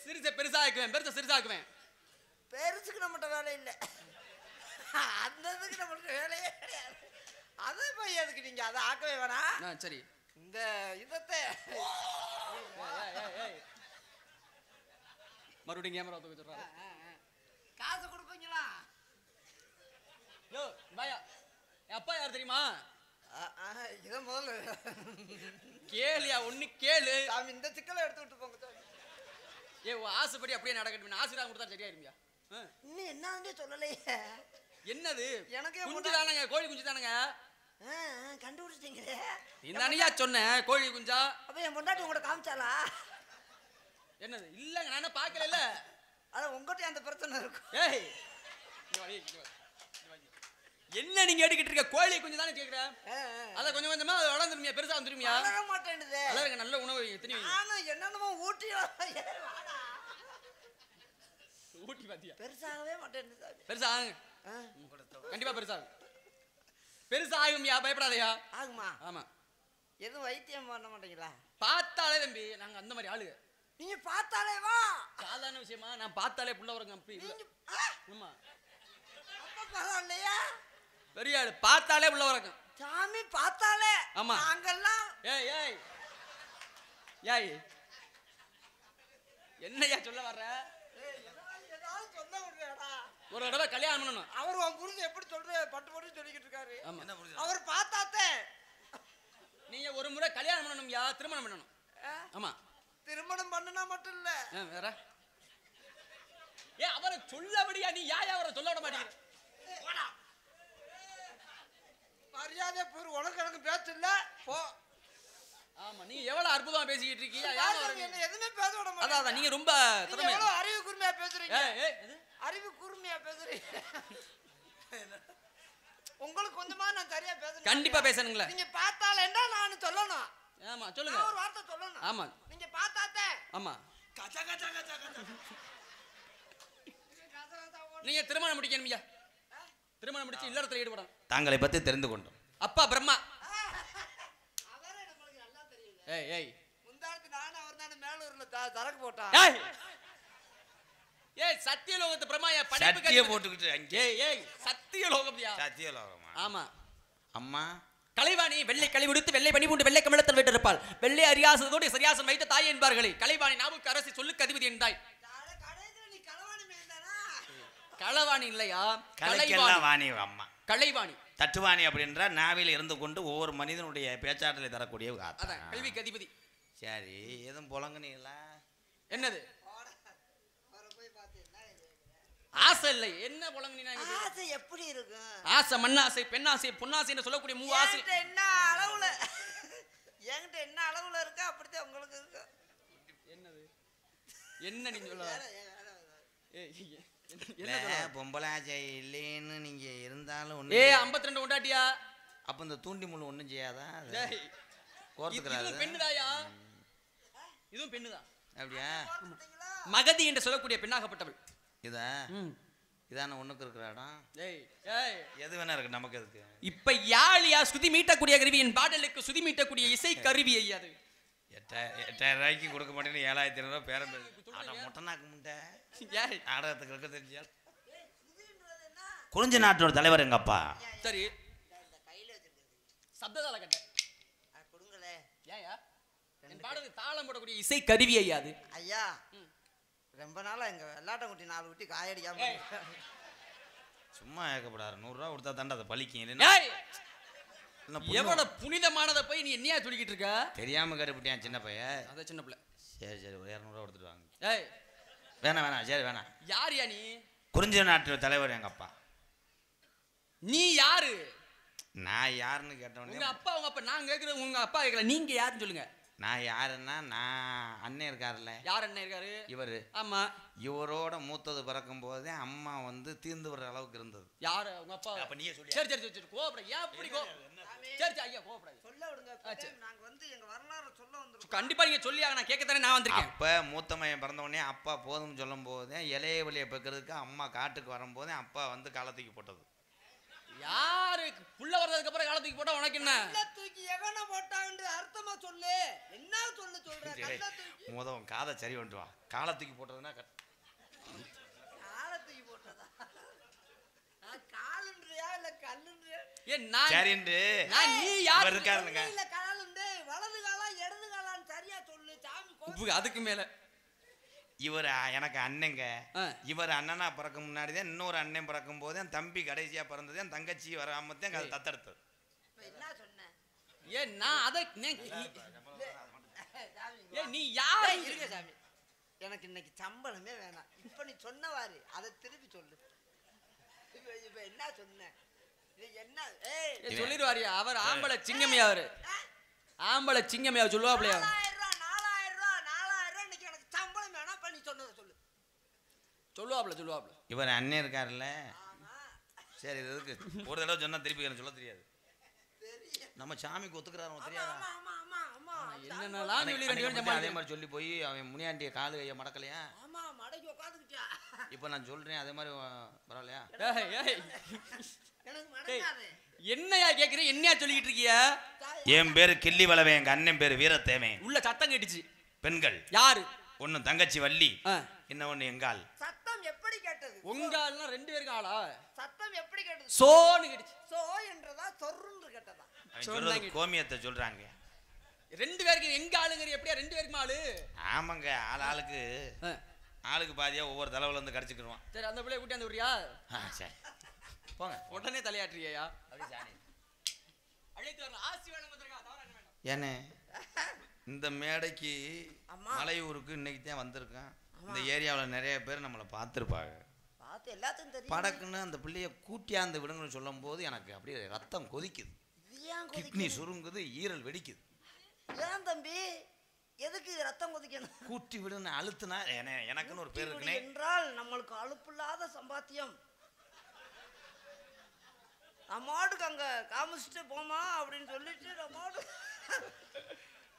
சிறுசை பெருசாக்குவேன். சிறுசாக்குவேன். பெருசுக்கு நம்மகிட்ட வேலை இல்லை. அந்த இதுக்கு நம்மகிட்ட வேலையே கிடையாது. அதை போய் எதுக்கு நீங்க அதை ஆக்கவே வேணாம். சரி இந்த இதத்தை மறுபடியும் கேமரா தூக்கி சொல்றாரு. காசு கொடுப்பீங்களா? அப்பா யார் தெரியுமா? இத முதல்ல கேளியா ஒண்ணு கேளு. சாமி இந்த சிக்கலை எடுத்து விட்டு போங்க சாமி. ஆசைப்படி அப்படியே நடக்கட்டும். ஆசீர்வாதம் கொடுத்தா சரியா இருமியா? இன்னும் என்னன்னு சொல்லலையே. என்னது? எனக்கே குஞ்சு தானங்க, கோழி குஞ்சு தானங்க. கண்டுபிடிச்சிட்டீங்களே. இந்தானியா சொன்னேன் கோழி குஞ்சா. அப்ப என் பொண்டாட்டி உங்கள்ட்ட காமிச்சாலா? என்னது? இல்லங்க நான் என்ன பார்க்கல. இல்ல அத உங்ககிட்ட அந்த பிரச்சனை இருக்கும். ஏய் என்ன நீங்க எடுக்கிட்டு இருக்க? கோழி குஞ்சு தானே கேக்குறேன். அத கொஞ்சம் கொஞ்சமா வளர்ந்துருமியா, பெருசா வந்துருமியா? வளர மாட்டேங்குது. வளருங்க, நல்ல உணவு எத்தனை நானும் என்னென்னமோ ஊட்டி ஊட்டி பாத்தியா? பெருசாகவே மாட்டேங்குது. பெருசா ஆகுங்க. கண்டிப்பா பெருசாகும். பெருசா ஆகும்யா, பயப்படாதயா. ஆகுமா? ஆமா. எதுவும் வைத்தியம் பண்ண மாட்டீங்களா? பார்த்தாலே தம்பி நாங்க அந்த மாதிரி ஆளுங்க. நீங்க பார்த்தாலே வா. சாதாரண விஷயமா? நான் பார்த்தாலே புள்ள வரங்க. அப்படி இல்ல. ஆமா அப்ப பரவாயில்லையா? பெரிய ஆளு பார்த்தாலே புள்ள வரங்க. சாமி பார்த்தாலே. ஆமா நாங்கெல்லாம் ஏய் ஏய் ஏய் என்னையா சொல்ல வர்ற? ஏதாவது சொல்ல விடுறேடா. ஒரு தடவை கல்யாணம் பண்ணணும். அவர் உன் புருஷன் எப்படி சொல்ற பட்டு போட்டு சொல்லிக்கிட்டு இருக்காரு. அவர் அவர் பார்த்தாத்தே. நீங்க ஒரு முறை கல்யாணம் பண்ணணும்யா, திருமணம் பண்ணணும். ஆமா திருமணம் பண்ணனா மட்டும் இல்ல. வேற அவரை சொல்லபடியா? நீ யா அவரை சொல்ல விட மாட்டீங்க. மரியாதை பூர் உனக்கு எனக்கு பேச்சு இல்ல போ. ஆமா நீங்க எவ்வளவு அற்புதமா பேசிக்கிட்டு இருக்கீங்க. என்ன எதுவுமே பேச விட மாட்டீங்க. அதான் நீங்க ரொம்ப திறமையா எவ்வளவு அறிவு கூர்மையா பேசுறீங்க. ஏய் அறிவு கூர்மையா பேசுறீங்க. உங்களுக்கு கொஞ்சமா நான் சரியா பேசணும். கண்டிப்பா பேசணுங்களா? நீங்க பார்த்தால என்ன நான் சொல்லணும். ஆமா சொல்லுங்க. ஒரு வார்த்தை சொல்லணும். ஆமா நீங்க பார்த்தாதே. ஆமா கச்ச கச்ச கச்ச கச்ச. நீங்க திருமணம் முடிக்கணும்யா. திருமணம் முடிச்சு இல்லறத்துல ஈடுபடணும். தாங்களை பத்தி தெரிந்து கொண்டோம். அப்பா பிரம்மா. அவரே நமக்கு நல்லா தெரியும். ஏய் ஏய் முந்தானத்து நான் அவர் தான் மேலூர்ல தரக்கு போட்டா. ஏய் ஏய் சத்தியலோகத்து பிரம்மாயா படைப்பு சத்திய போட்டுக்கிட்டு அங்கே. ஏய் ஏய் சத்தியலோகம்யா. சத்தியலோகமா? ஆமா அம்மா கலைவாணி வெள்ளை கழி விடுத்து வெள்ளை பணி பூண்டு வெள்ளை கமலத்தில் வைத்திருப்பாள். வெள்ளை அறியாசதோடு சரியாசம் வைத்த தாய் என்பார்களே. கலைவாணி நாவுக்கு அரசி சொல்லுக்கு அதிபதி என்றாய். களவாணி இல்லையா, கலைவாணி அம்மா. கலைவாணி தட்டுவாணி அப்படின்ற நாவில் இருந்து கொண்டு ஒவ்வொரு மனிதனுடைய பேச்சாற்றலை தரக்கூடிய கல்விக்கு அதிபதி. சரி, எதுவும் புலங்குனீங்களா? என்னது ஆசை இல்லை, என்ன புலங்குனீங்க? ஆசை எப்படி இருக்கும்? ஆசை மண்ணாசை பெண்ணாசை பொன்னாசைன்னு சொல்லக்கூடிய மூ ஆசை என்ன அளவுல என்கிட்ட என்ன அளவுல இருக்கா அப்படித்தான் உங்களுக்கு இருக்கு. என்னது என்ன நீங்க சொல்ல பொம்பளை ஆசை இல்லைன்னு நீங்க இருந்தாலும் 52 கொண்டாட்டியா? அப்ப இந்த தூண்டி முள்ளு ஒண்ணும் செய்யாதா? இதுவும் பெண்ணுதாயா? இதுவும் பெண்ணுதான். அப்படியா? மகதி என்று சொல்லக்கூடிய பெண்ணாகப்பட்டவள். இதான ஒண்ணுக்கு இருக்கிற இடம். எது வேணா இருக்கு நமக்கு. எதுக்கு இப்ப யாழியா சுதி மீட்டக்கூடிய கருவியின் பாடலுக்கு சுதி மீட்டக்கூடிய இசை கருவி ஐயாது. 8000 ரூபாய்க்கு கொடுக்க மாட்டேன்னு 7500 ரூபாய் பேரம் மொட்டனாக்கு முண்டை நாடகத்துக்கு இருக்க தெரிஞ்சால். குறிஞ்சி நாட்டோட தலைவர் எங்க அப்பா. சரி, சப்ததாள கட்ட கொடுங்களே. ஏயா என் பாடலுக்கு தாளம் போடக்கூடிய இசை கருவி ஐயாது. ஐயா ரொம்ப நாளா எங்க வெள்ளாட்டம் குட்டி 4 குட்டி காயடிக்காம சும்மா ஏக்கப்படாரு. 100 ரூபா கொடுத்தா தாண்டா அதை பழிக்கும். எவ்வளவு புனிதமானதை போய் நீ என்னையா சொல்லிக்கிட்டு இருக்க? தெரியாம கருப்பிட்டியான் சின்ன பையன். அத சின்ன பிள்ளை. சரி சரி, ஒரு 200 ரூபா கொடுத்துட்டு வாங்க. ஏய் வேணாம் வேணாம், சரி வேணாம். யாரியா நீ? குறிஞ்சி நாட்டு தலைவர் எங்க அப்பா. நீ யாரு? நான் யாருன்னு கேட்டவனே உங்க அப்பா உங்க அப்பா நான் கேக்குறேன். உங்க அப்பா கேக்கல, நீங்க யாருன்னு சொல்லுங்க. நான் யாருன்னா, நான் அண்ணன் இருக்காருல்ல. யார் அண்ணன் இருக்காரு? இவரு. ஆமா, இவரோட மூத்தது பிறக்கும் போதே அம்மா வந்து தீர்ந்து வர அளவுக்கு இருந்தது. யாரு உங்க அப்பா? அப்ப நீயே சொல்லு. சரி சரி சரி, கோபப்பட. ஏன் அப்படி சரி சரி ஐயா கோபப்படாத. சொல்ல விடுங்க. நாங்க வந்து எங்க வரலாறு சொல்ல வந்திருக்கோம். கண்டிப்பா நீங்க சொல்லியாக, நான் கேட்கத்தானே நான் வந்திருக்கேன். அப்ப மூத்த மகன் பிறந்த உடனே அப்பா போதும்னு சொல்லும் போதே இளைய வழியை பெக்கிறதுக்கு அம்மா காட்டுக்கு வரும்போதே அப்பா வந்து காலத்துக்கு போட்டது. யாரு புள்ள வர்றதுக்கு அப்புறம் காலத்துக்கு போட்டா உனக்கு என்ன? தூக்கி எவன போட்டாங்கன்னு அர்த்தமா சொல்லு. என்ன சொல்ல சொல்ற? முதவன் காதை சரி வந்துட்டு வா. காலத்துக்கு போட்டதுன்னா காலத்துக்கு போட்டதா? காலுன்றியா இல்ல கல்லுன்றியா? ஏ நான் சரிண்டு நீ யார் இருக்காருங்க? இல்ல காலுண்டே வலது காலா இடது காலான்னு சரியா சொல்லு சாமி. அதுக்கு மேல இவர் எனக்கு அண்ணங்க. இவர் அண்ணனா பிறக்க முன்னாடிதான் இன்னொரு அண்ணன் பிறக்கும் போது என் தம்பி கடைசியா பிறந்தது, என் தங்கச்சி வராமத்தான் அதை தத்தெடுத்தது. என்ன சொன்ன? ஏன் நான் அத நீ யாரு? இருக்க சாமி, எனக்கு இன்னைக்கு சம்பளமே வேணாம். இப்ப நீ சொன்னவாரு அதை திருப்பி சொல்லு. இப்ப என்ன சொன்ன? என்ன சொல்லிடுவாரியா? அவர் ஆம்பளை சிங்கமையா? அவரு ஆம்பளை சிங்கமையா சொல்லுவாப்லையா? 4000 ரூபா இன்னைக்கு எனக்கு சம்பளம் வேணாம். பண்ணி சொன்னதை சொல்லு. சொல்லுவாப்ல. இவர் அண்ணன் இருக்காருல்ல. சரி, இதுக்கு ஒரு தடவை சொன்னா திருப்பி எனக்கு சொல்ல தெரியாது. நம்ம சாமிக்கு ஒத்துக்கிறாரு தெரியாதா? என்னென்னலாம் அதே மாதிரி சொல்லி போய் அவன் முனியாண்டிய காலு கைய மடக்கலையா? ஆமா, மடக்கி உட்காந்துக்கிட்டியா? இப்ப நான் சொல்றேன் அதே மாதிரி பரவாயில்லையா? எனக்கு மடக்காது. என்னையா கேக்குறேன்? என்னையா சொல்லிட்டு இருக்கியா? என் பேரு கிள்ளி வளவே, எங்க அண்ணன் பேரு வீரத்தேமே. உள்ள சத்தம் கேட்டுச்சு. பெண்கள் யாரு? ஒன்னு தங்கச்சி வள்ளி, இன்னொன்னு எங்கால். சத்தம் எப்படி கேட்டது? உங்கால்னா 2 பேருக்கு ஆளா? சத்தம் எப்படி கேட்டது? சோன்னு கேட்டுச்சு. சோ என்றதா சொர்ன்னு கேட்டதா? சொல்றது கோமியத்தை சொல்றாங்க. 2 பேருக்கு எங்க ஆளுங்கற? எப்படியா 2 பேருக்கு ஆளு? ஆமாங்க, ஆளுக்கு பாதியா ஒவ்வொரு தலைவல இருந்து கடிச்சுக்குறோம். சரி, அந்த பிள்ளைய கூட்டி வந்து விடுறியா? சரி போங்க. உடனே தலையாட்றியா? அப்படி சாணி அழைத்து வர ஆசி வேணும் வந்திருக்கா. தவற என்ன வேண்டாம். ஏனே இந்த மேடைக்கு மலையூருக்கு இன்னைக்கு தான் வந்திருக்கேன். இந்த ஏரியாவில் நிறைய பேர் நம்மளை பார்த்துருப்பாங்க. பார்த்து எல்லாத்துக்கும் தெரியும். படக்குன்னு அந்த பிள்ளைய கூட்டியாந்து விடுங்கன்னு சொல்லும் போது எனக்கு அப்படியே ரத்தம் கொதிக்குது, கிட்னி சுருங்குது, ஈரல் வெடிக்குது. ஏன் தம்பி, எதுக்கு ரத்தம் கொதிக்கணும்? கூட்டி விடுன்னு அழுத்துனா எனக்குன்னு ஒரு பேர் இருக்குனே என்றால் நம்மளுக்கு அலுப்பில்லாத சம்பாத்தியம். நம்மாட்டுக்கு அங்க காமிச்சிட்டு போமா அப்படின்னு சொல்லிட்டு நம்மாட்டு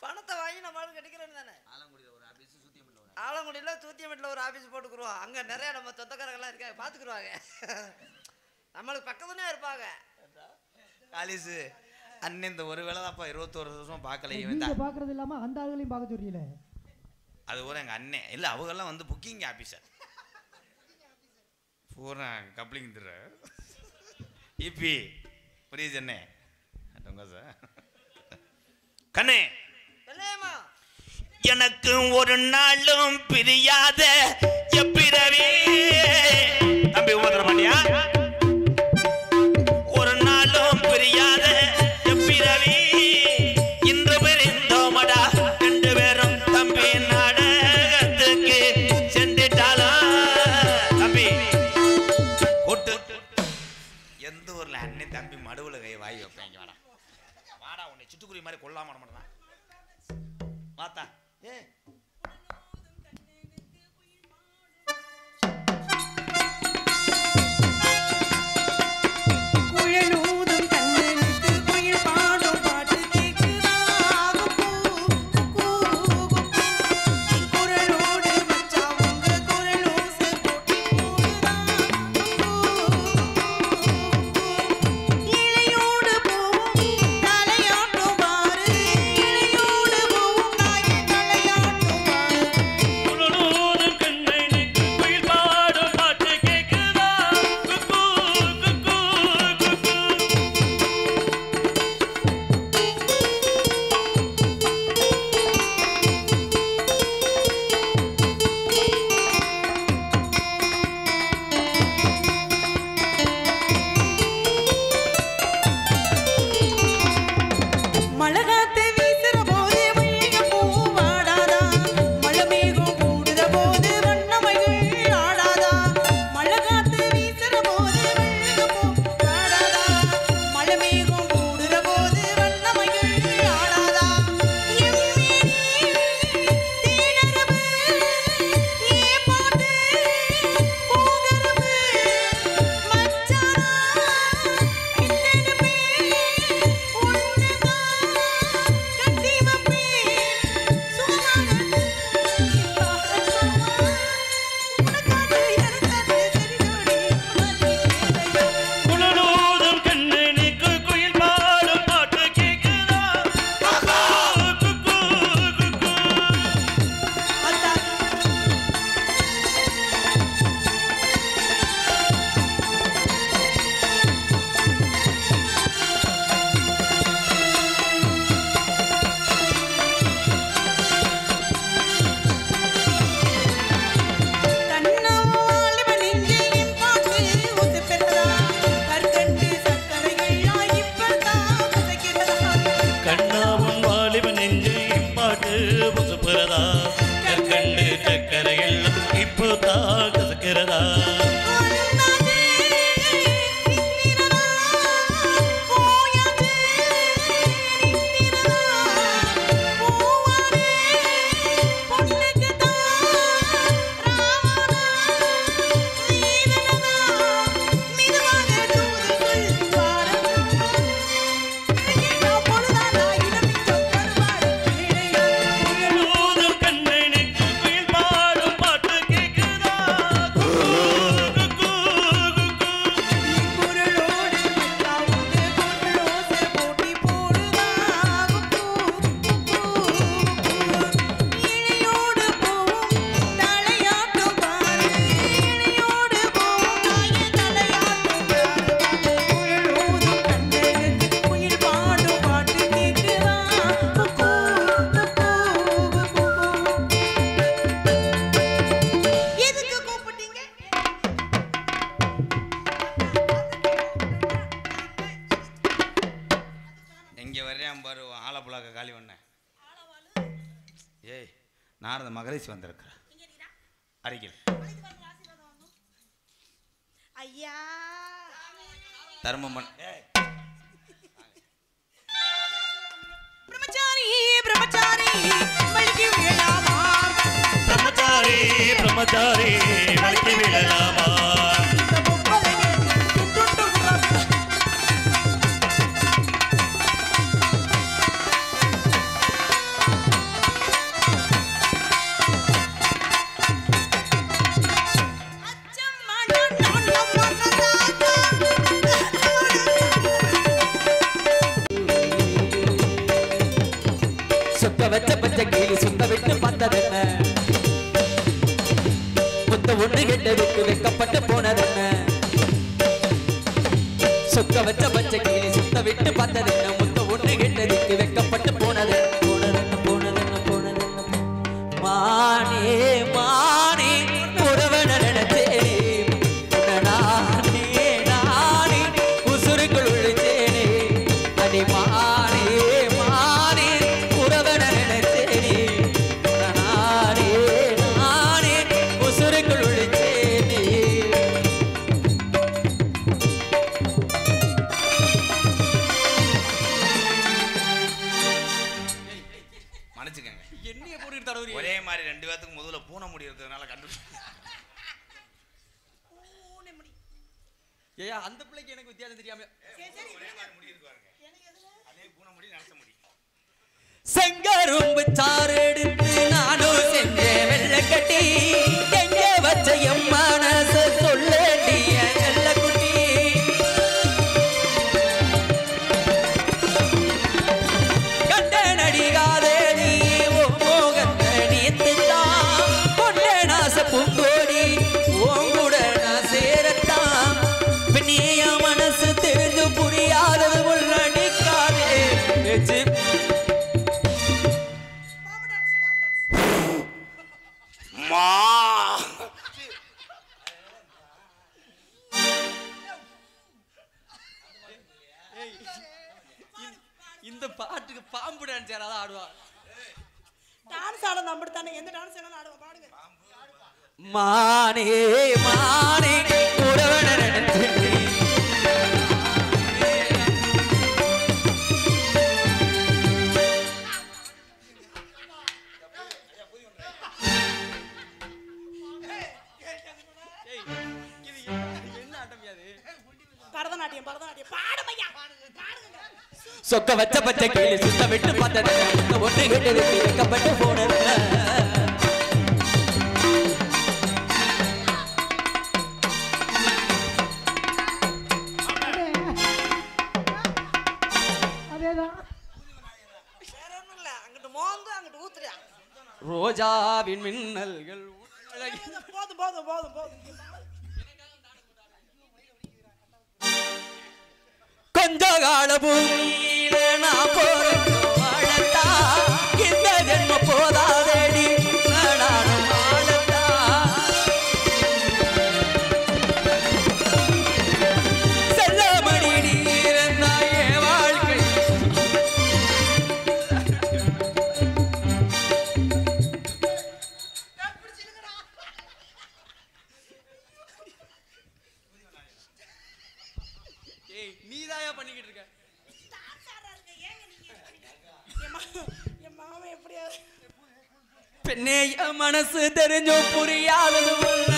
பணத்தை வாங்கி நம்மளுக்கு கிடைக்கிறேன்னு தானே. ஆலங்குடியில் தூத்தியமேட்டில் ஒரு ஆஃபீஸ் போட்டுக்குருவோம். அங்கே நிறைய நம்ம சொந்தக்காரங்களாம் இருக்காங்க, பார்த்துக்குருவாங்க. நம்மளுக்கு பக்கத்துலேயே இருப்பாங்க. காலிஸு அண்ணன் இந்த ஒரு வேளை தான்ப்பா 21 வருஷம் பார்க்கல. பார்க்கறது இல்லாமல் அந்த ஆளுகளையும் பார்க்க சொல்றீல. அது ஒரு எங்கள் அண்ணன் இல்லை, அவங்கெல்லாம் வந்து புக்கிங் ஆஃபீஸர் பூரா கப்ளிங் தர இப்பி புரியுது. என்ன கண்ணே என்னையம்மா எனக்கு ஒரு நாளும் பிரியாத எப்பிரவே தம்பி உமர மாட்டியா ஒரு நாளும் பிரியாத எப்பிரவே இன்று பிரிந்தோமடா ரெண்டு பேரும் தம்பி நாடகத்துக்கு சென்றுட்டாலும் தம்பி கூட்டு எந்த ஊர்ல அண்ணன் தம்பி மடுவுல கை வாய் வைப்பாங்க வாடா வாடா உன்னை சிட்டுக்குருவி மாதிரி கொல்லாம மாட்டான் வாத்தா ஏ நாரத மகரிஷி வந்திருக்கிறார் அறிக்கை ஐயா தர்மமன் பிரம்மச்சாரி பிரம்மச்சாரி மல்கி விழலாமா பிரம்மச்சாரி பிரம்மச்சாரி மல்கி விழலாமா வச்ச பச்சை கீழி சுத்த விட்டு பார்த்ததென்ன முத்த ஒண்ணு கெட்டதுக்கு வெக்கப்பட்டு போனதென்ன சொக்க வச்ச பச்சை கீழி சுத்த விட்டு பார்த்ததென்ன முத்த மானே மானே உறவன நினைச்சேனே உன்னை நானே நானே உசுருக்குள் ஒழிச்சேனே அடி மானே மானே உறவன நினைச்சேனே உன்னை நானே நானே உசுருக்குள் ஒழிச்சேனே. மன்னிச்சுக்கங்க, என்னைய போட்டுட்டு தடவுறீங்க. ஒரே மாதிரி 2 பேத்துக்கு முதல்ல பூனை முடி இருக்கிறதுனால கண்டு ஏயா அந்த பிள்ளைக்கு எனக்கு வித்தியாசம் தெரியாம செங்கரும்பு சாறு எடுத்து நானும் செஞ்சேன் வெள்ளக்கட்டி எங்க வச்ச என் மனச சொல்லடி என் செல்லக்குட்டி. கண்ட நடிகாதே நீ ஓ மோகத்தை நீத்துத்தான் கொண்ட நாச பூங்கோடி ஓங்கூட நான் சேரத்தான் பின்னிய மனசு தெரிஞ்சு புரியாதது உள்ளடிக்காதே பேச்சு. மா இந்த பாட்டுக்கு பாம்பு டான்ஸ் யாராவது ஆடுவா? டான்ஸ் ஆட நம்பி தானே எந்த டான்ஸ் வேணாலும் ஆடுவோம், பாடுங்க. மானே மானே உறவன நினைச்சேனே பரதநாட்டியம் பரதநாட்டியம் பாடுமையா பாடுங்க. சொக்க வச்ச பச்சை கேளு சுத்த விட்டு பார்த்தது ஒன்று கேட்டது வைக்கப்பட்டு போனது. அதேதான். வேற ஒண்ணும் இல்ல, அங்கிட்டு மோந்து அங்கிட்டு ஊத்துறியா. ரோஜாவின் மின்னல்கள் போதும் போதும் போதும் போதும். கொஞ்ச கால பூமியில நான் போறேன் வாழத்தா இந்த ஜென்ம போதாதடி நானும் வாழத்தா. செல்லமணி நீரந்தா என் வாழ்க்கை நீதாயா பண்ணிக்கிட்டு இருக்க. என் மாமன் எப்படியாவது பெண்ணே என் மனசு தெரிஞ்சோ புரியாதது உள்ள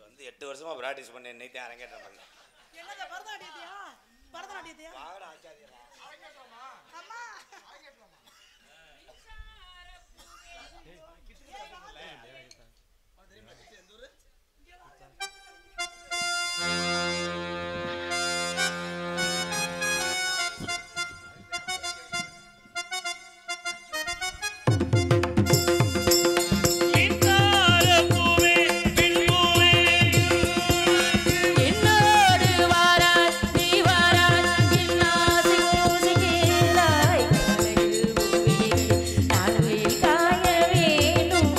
வந்து 8 வருஷமா பிராக்டிஸ் பண்ணி இன்னைக்கு அரங்கேற்றம் பண்ணேன். என்னது பரதநாட்டியத்தையா பரதநாட்டியத்தையா அம்மா என்னோடு வாராய் நீ வாராய் என் ஆசை பூசிக்கிறாய் காலையில் உயிர் நான் உயிர் காய வேணும்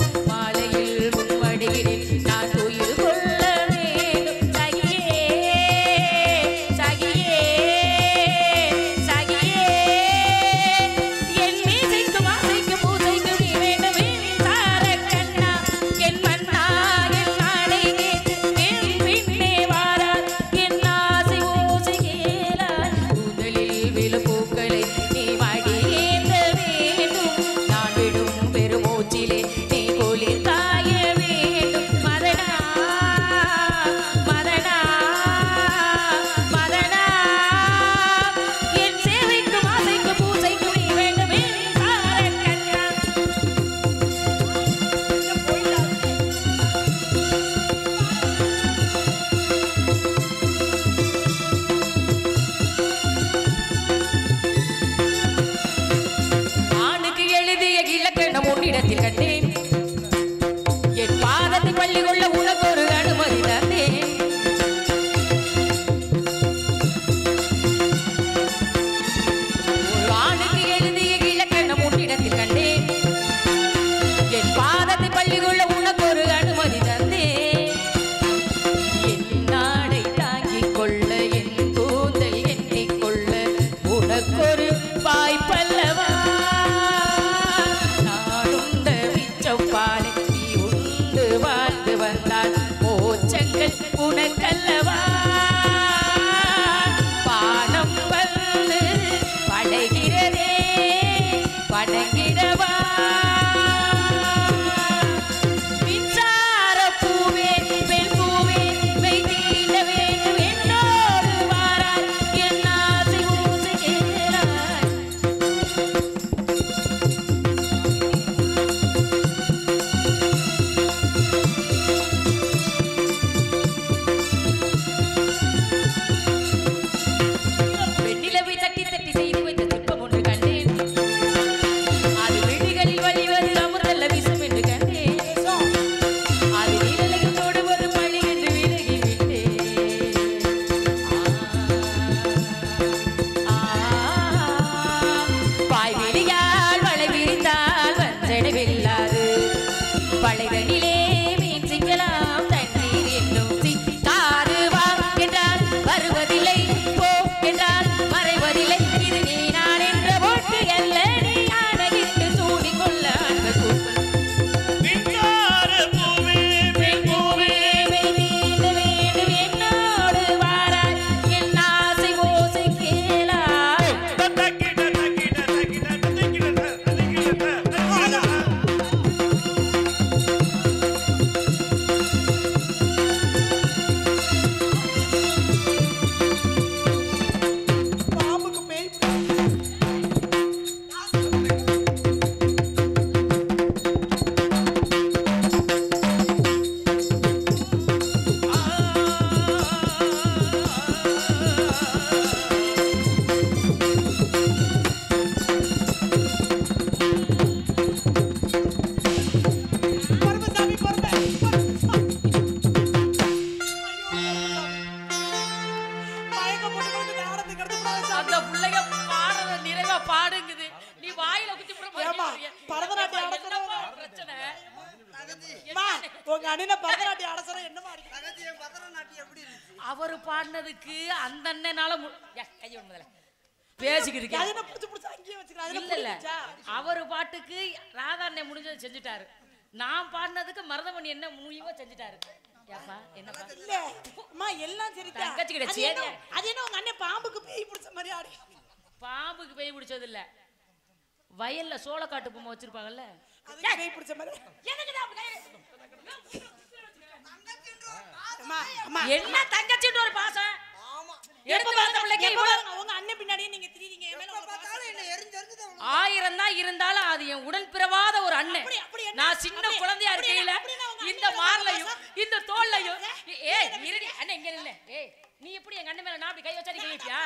வலைதனிலே மீன் சிக்கலாம் தண்ணீர் என்னும் சித்தாறு வா என்றால் வருவதில்லை போ என்றால் மறைவதில்லை இது நீ நான் என்ற போட்டு அல்ல நீ ஆணையிட்டு சூடிக்கொள்ள அன்பு கூப்பல் விண்ணார பூவே பெண் பூவே வேண்டும் வேண்டும் என்னோடு வாராய் என் ஆசை ஓசை கேளாய் தக்கிட தக்கிட தக்கிட தக்கிட தக்கிட பாம்புக்கு பேய் பரமசாமி அந்த புள்ளைங்க பாடுறது நிறைவா பாடுங்குது நீ வாயில குத்தி போட ஏம்மா, பரதநாட்டியம் ஆடக்கூடாதா? பிரச்சனை உங்க அண்ணனை பரதநாட்டியம் ஆட சொல்ல என்னமா இருக்கு பரதநாட்டியம் எப்படி இருக்கு அவரு பாடினதுக்கு அந்த அண்ணனால கைய முதல்ல பேசிக்கிட்டு இருக்கேன் அது என்ன புடிச்சு புடிச்சு அங்கேயே வச்சுக்கிறாங்க இல்ல இல்ல அவரு பாட்டுக்கு ராதா அண்ணன் முடிஞ்சதை செஞ்சுட்டாரு நான் பாடினதுக்கு மருதமணி என்ன முடியுமோ செஞ்சுட்டாரு ஏப்பா என்னப்பா இல்ல அம்மா எல்லாம் சரிதான் தங்கச்சி கிட்ட அது சரி. என்ன- அது என்ன உங்க அண்ணன் பாம்புக்கு பேய் பிடிச்ச மாதிரி ஆடி பாம்புக்கு பேய் பிடிச்சது இல்ல வயல்ல சோளக்காட்டு பொம்மை வச்சிருப்பாங்கல்ல அதுக்கு பேய் பிடிச்ச மாதிரி அம்மா அம்மா என்ன தங்கச்சிட்டு ஒரு பாசம் ஆமா எடுத்து வளர்த்த பிள்ளைக்கு இவ்வளவு உங்க அண்ணன் பின்னாடியே நீங்க திரிறீங்க என் மேல ஒரு பாசம் என்ன எரிஞ்செரிஞ்சு 1000 தான் இருந்தாலும் அது என் உடன் பிறவாத ஒரு அண்ணன் அப்படி என்ன? நான் சின்ன அப்படி- குழந்தையா அப்படி இருக்கையில என்ன? அப்படி என்ன உங்க இந்த அண்ணன் மார்லையும் பாசம்? இந்த தோல்லையும் ஏய் இருடி அண்ணன் இங்க இல்ல ஏய் நீ எப்படி எங்க அண்ணன் மேல நான் அப்படி கை வச்சா நீ கை வைப்பியா